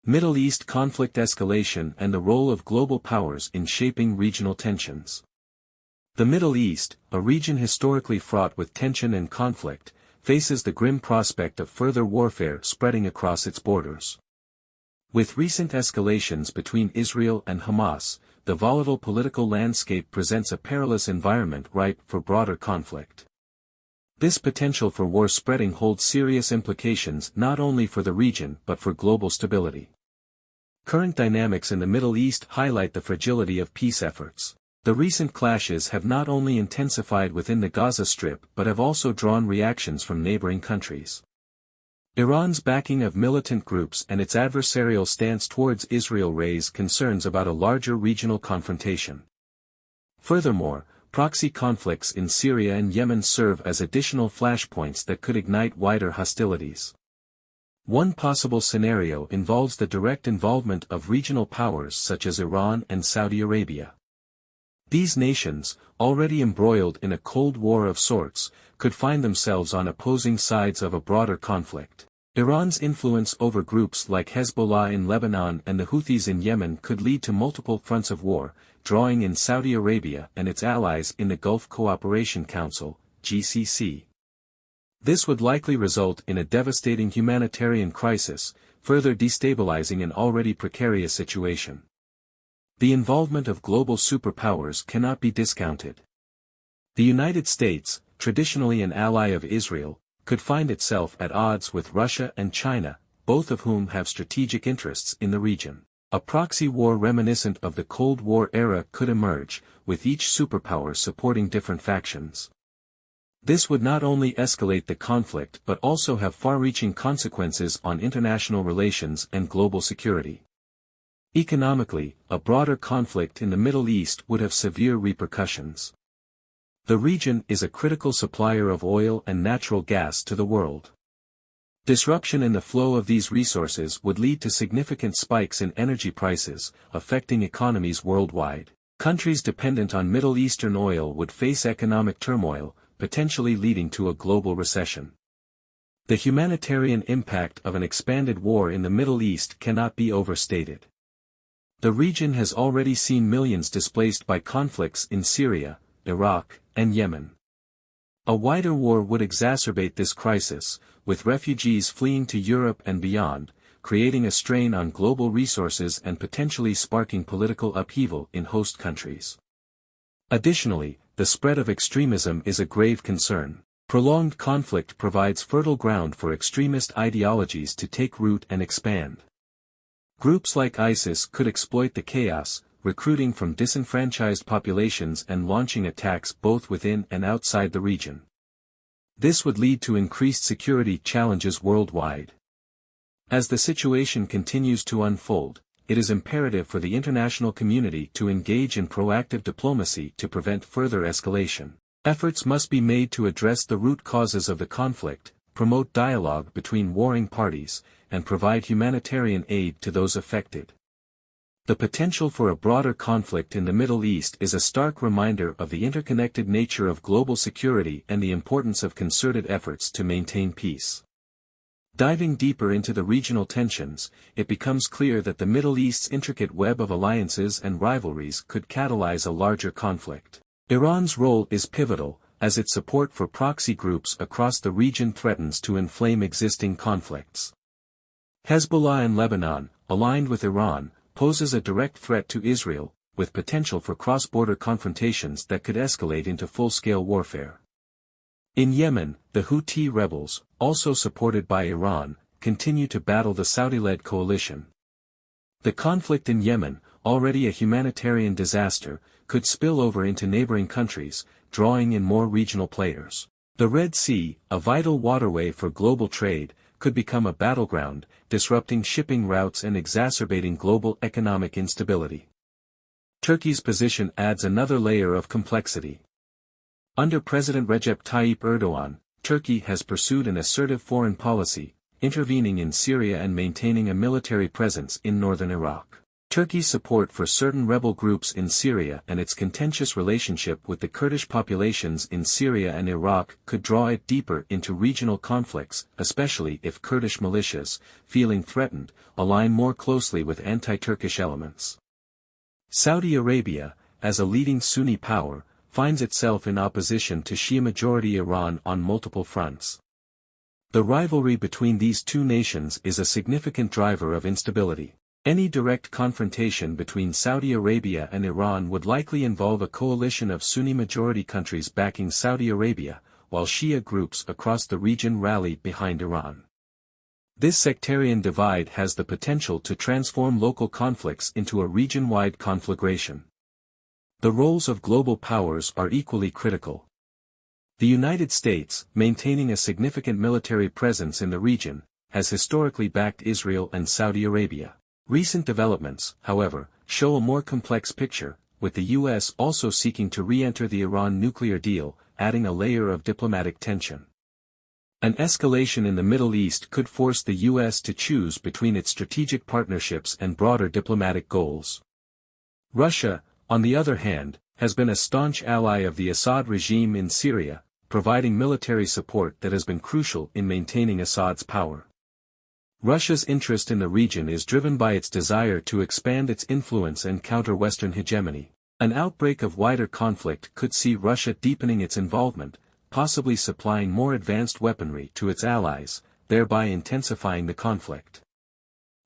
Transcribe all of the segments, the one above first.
Middle East conflict escalation and the role of global powers in shaping regional tensions. The Middle East, a region historically fraught with tension and conflict, faces the grim prospect of further warfare spreading across its borders. With recent escalations between Israel and Hamas, the volatile political landscape presents a perilous environment ripe for broader conflict. This potential for war spreading holds serious implications not only for the region but for global stability. Current dynamics in the Middle East highlight the fragility of peace efforts. The recent clashes have not only intensified within the Gaza Strip but have also drawn reactions from neighboring countries. Iran's backing of militant groups and its adversarial stance towards Israel raise concerns about a larger regional confrontation. Furthermore, proxy conflicts in Syria and Yemen serve as additional flashpoints that could ignite wider hostilities. One possible scenario involves the direct involvement of regional powers such as Iran and Saudi Arabia. These nations, already embroiled in a Cold War of sorts, could find themselves on opposing sides of a broader conflict. Iran's influence over groups like Hezbollah in Lebanon and the Houthis in Yemen could lead to multiple fronts of war, drawing in Saudi Arabia and its allies in the Gulf Cooperation Council, GCC. This would likely result in a devastating humanitarian crisis, further destabilizing an already precarious situation. The involvement of global superpowers cannot be discounted. The United States, traditionally an ally of Israel, could find itself at odds with Russia and China, both of whom have strategic interests in the region. A proxy war reminiscent of the Cold War era could emerge, with each superpower supporting different factions. This would not only escalate the conflict but also have far-reaching consequences on international relations and global security. Economically, a broader conflict in the Middle East would have severe repercussions. The region is a critical supplier of oil and natural gas to the world. Disruption in the flow of these resources would lead to significant spikes in energy prices, affecting economies worldwide. Countries dependent on Middle Eastern oil would face economic turmoil, potentially leading to a global recession. The humanitarian impact of an expanded war in the Middle East cannot be overstated. The region has already seen millions displaced by conflicts in Syria, Iraq, and Yemen. A wider war would exacerbate this crisis, with refugees fleeing to Europe and beyond, creating a strain on global resources and potentially sparking political upheaval in host countries. Additionally, the spread of extremism is a grave concern. Prolonged conflict provides fertile ground for extremist ideologies to take root and expand. Groups like ISIS could exploit the chaos, recruiting from disenfranchised populations and launching attacks both within and outside the region. This would lead to increased security challenges worldwide. As the situation continues to unfold, it is imperative for the international community to engage in proactive diplomacy to prevent further escalation. Efforts must be made to address the root causes of the conflict, promote dialogue between warring parties, and provide humanitarian aid to those affected. The potential for a broader conflict in the Middle East is a stark reminder of the interconnected nature of global security and the importance of concerted efforts to maintain peace. Diving deeper into the regional tensions, it becomes clear that the Middle East's intricate web of alliances and rivalries could catalyze a larger conflict. Iran's role is pivotal, as its support for proxy groups across the region threatens to inflame existing conflicts. Hezbollah in Lebanon, aligned with Iran, poses a direct threat to Israel, with potential for cross-border confrontations that could escalate into full-scale warfare. In Yemen, the Houthi rebels, also supported by Iran, continue to battle the Saudi-led coalition. The conflict in Yemen, already a humanitarian disaster, could spill over into neighboring countries, drawing in more regional players. The Red Sea, a vital waterway for global trade, could become a battleground, disrupting shipping routes and exacerbating global economic instability. Turkey's position adds another layer of complexity. Under President Recep Tayyip Erdogan, Turkey has pursued an assertive foreign policy, intervening in Syria and maintaining a military presence in northern Iraq. Turkey's support for certain rebel groups in Syria and its contentious relationship with the Kurdish populations in Syria and Iraq could draw it deeper into regional conflicts, especially if Kurdish militias, feeling threatened, align more closely with anti-Turkish elements. Saudi Arabia, as a leading Sunni power, finds itself in opposition to Shia-majority Iran on multiple fronts. The rivalry between these two nations is a significant driver of instability. Any direct confrontation between Saudi Arabia and Iran would likely involve a coalition of Sunni-majority countries backing Saudi Arabia, while Shia groups across the region rally behind Iran. This sectarian divide has the potential to transform local conflicts into a region-wide conflagration. The roles of global powers are equally critical. The United States, maintaining a significant military presence in the region, has historically backed Israel and Saudi Arabia. Recent developments, however, show a more complex picture, with the U.S. also seeking to re-enter the Iran nuclear deal, adding a layer of diplomatic tension. An escalation in the Middle East could force the U.S. to choose between its strategic partnerships and broader diplomatic goals. Russia, on the other hand, has been a staunch ally of the Assad regime in Syria, providing military support that has been crucial in maintaining Assad's power. Russia's interest in the region is driven by its desire to expand its influence and counter Western hegemony. An outbreak of wider conflict could see Russia deepening its involvement, possibly supplying more advanced weaponry to its allies, thereby intensifying the conflict.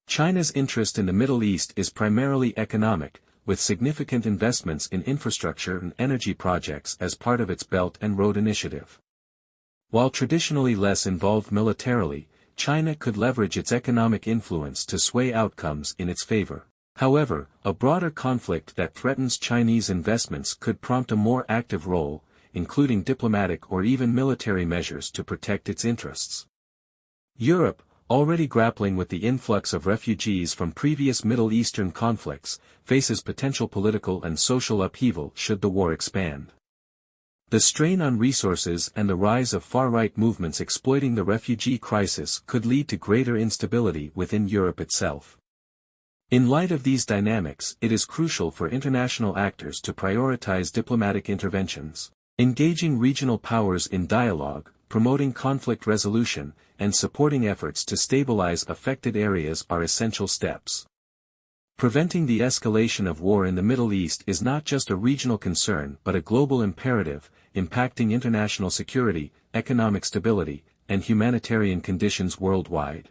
China's interest in the Middle East is primarily economic, with significant investments in infrastructure and energy projects as part of its Belt and Road Initiative. While traditionally less involved militarily, China could leverage its economic influence to sway outcomes in its favor. However, a broader conflict that threatens Chinese investments could prompt a more active role, including diplomatic or even military measures to protect its interests. Europe, already grappling with the influx of refugees from previous Middle Eastern conflicts, faces potential political and social upheaval should the war expand. The strain on resources and the rise of far-right movements exploiting the refugee crisis could lead to greater instability within Europe itself. In light of these dynamics, it is crucial for international actors to prioritize diplomatic interventions. Engaging regional powers in dialogue, promoting conflict resolution, and supporting efforts to stabilize affected areas are essential steps. Preventing the escalation of war in the Middle East is not just a regional concern but a global imperative, impacting international security, economic stability, and humanitarian conditions worldwide.